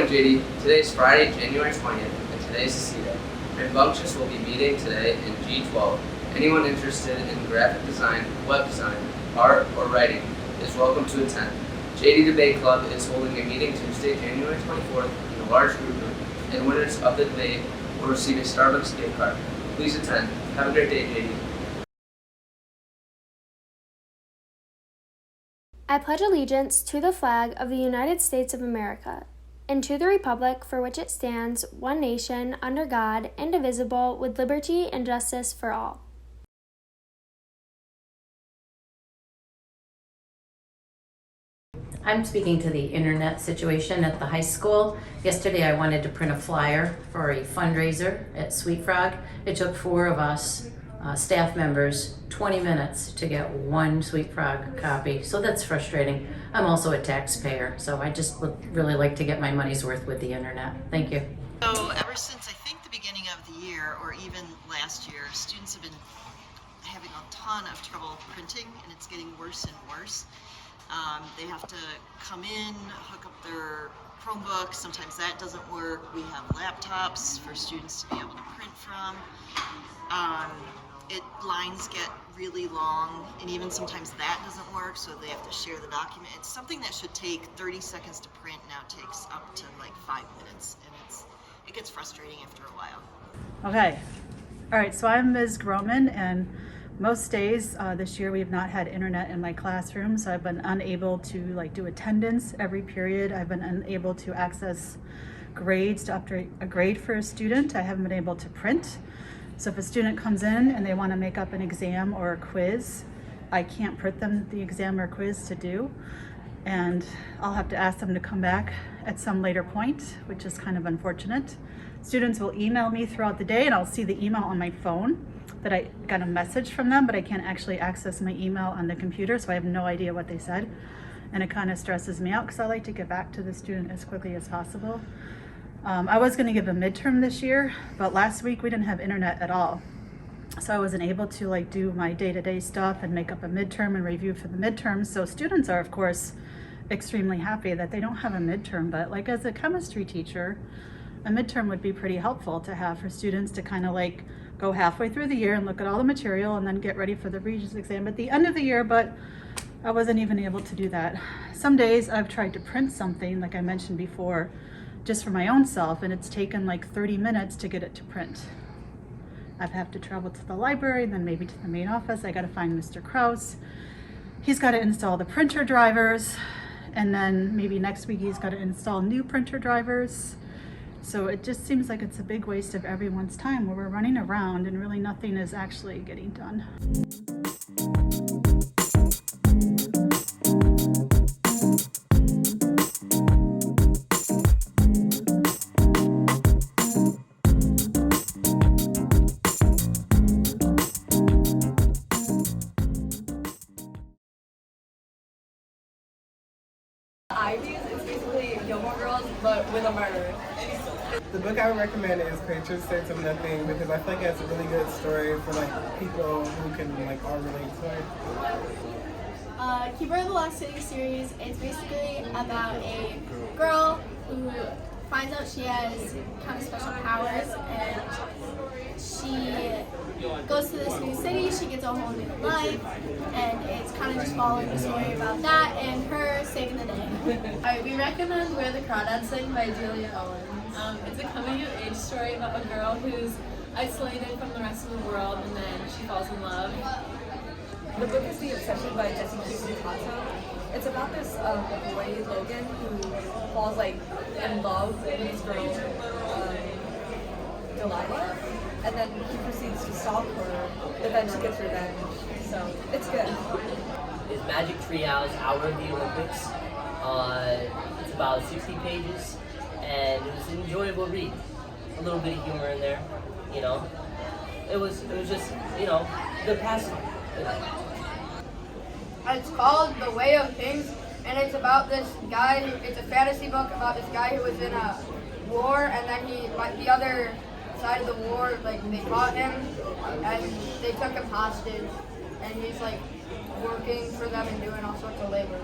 morning, JD. Today is Friday, January 20th, and today is C Day. Rambunctious will be meeting today in G12. Anyone interested in graphic design, web design, art, or writing is welcome to attend. JD Debate Club is holding a meeting Tuesday, January 24th in a large group room, and winners of the debate will receive a Starbucks gift card. Please attend. Have a great day, JD. I pledge allegiance to the flag of the United States of America, and to the republic for which it stands, one nation, under God, indivisible, with liberty and justice for all. I'm speaking to the internet situation at the high school. Yesterday I wanted to print a flyer for a fundraiser at Sweet Frog. It took 4 of us staff members 20 minutes to get one Sweet Frog copy, so that's frustrating. I'm also a taxpayer, so I just would really like to get my money's worth with the internet. Thank you. So ever since I think the beginning of the year, or even last year, students have been having a ton of trouble printing, and it's getting worse and worse. They have to come in, hook up their Chromebook. Sometimes that doesn't work. We have laptops for students to be able to print from. Lines get really long, and even sometimes that doesn't work, so they have to share the document. It's something that should take 30 seconds to print, now takes up to like 5 minutes, and it gets frustrating after a while. Okay, all right, so I'm Ms. Groman, and most days this year we've not had internet in my classroom, so I've been unable to do attendance every period. I've been unable to access grades to update a grade for a student. I haven't been able to print. So if a student comes in and they want to make up an exam or a quiz, I can't print them the exam or quiz to do, and I'll have to ask them to come back at some later point, which is kind of unfortunate. Students will email me throughout the day, and I'll see the email on my phone that I got a message from them, but I can't actually access my email on the computer, so I have no idea what they said, and it kind of stresses me out because I like to get back to the student as quickly as possible. I was going to give a midterm this year, but last week we didn't have internet at all. So I wasn't able to do my day-to-day stuff and make up a midterm and review for the midterm. So students are, of course, extremely happy that they don't have a midterm, but as a chemistry teacher, a midterm would be pretty helpful to have for students to kind of go halfway through the year and look at all the material and then get ready for the Regents exam at the end of the year, but I wasn't even able to do that. Some days I've tried to print something, like I mentioned before, just for my own self, and it's taken 30 minutes to get it to print. I've had to travel to the library, and then maybe to the main office. I gotta find Mr. Kraus. He's gotta install the printer drivers, and then maybe next week he's gotta install new printer drivers. So it just seems like it's a big waste of everyone's time where we're running around and really nothing is actually getting done. Ivies, it's basically Gilmore Girls, but with a murder. The book I would recommend is Patriots States of Nothing, because I think it's a really good story for people who can all relate to it. Keeper of the Lost City series is basically about a girl who finds out she has kind of special powers, and she goes to this new city. She gets a whole new life, and it's kind of just following the story about that and her saving the day. Alright, we recommend Where the Crawdads Sing by Julia Owens. It's a coming-of-age story about a girl who's isolated from the rest of the world, and then she falls in love. The book is The Obsession by Jesse Cucinato. It's about this boy, Logan, who falls in love with this girl, Delilah, and then he proceeds to stalk her, but then she gets revenge. So it's good. It's Magic Treehouse, Hour of the Olympics. It's about 60 pages, and it was an enjoyable read. A little bit of humor in there, It was just, good pastime. It's called The Way of Kings, and it's about this guy. It's a fantasy book about this guy who was in a war, and then the other side of the war, they fought him, and they took him hostage, and he's working for them and doing all sorts of labor.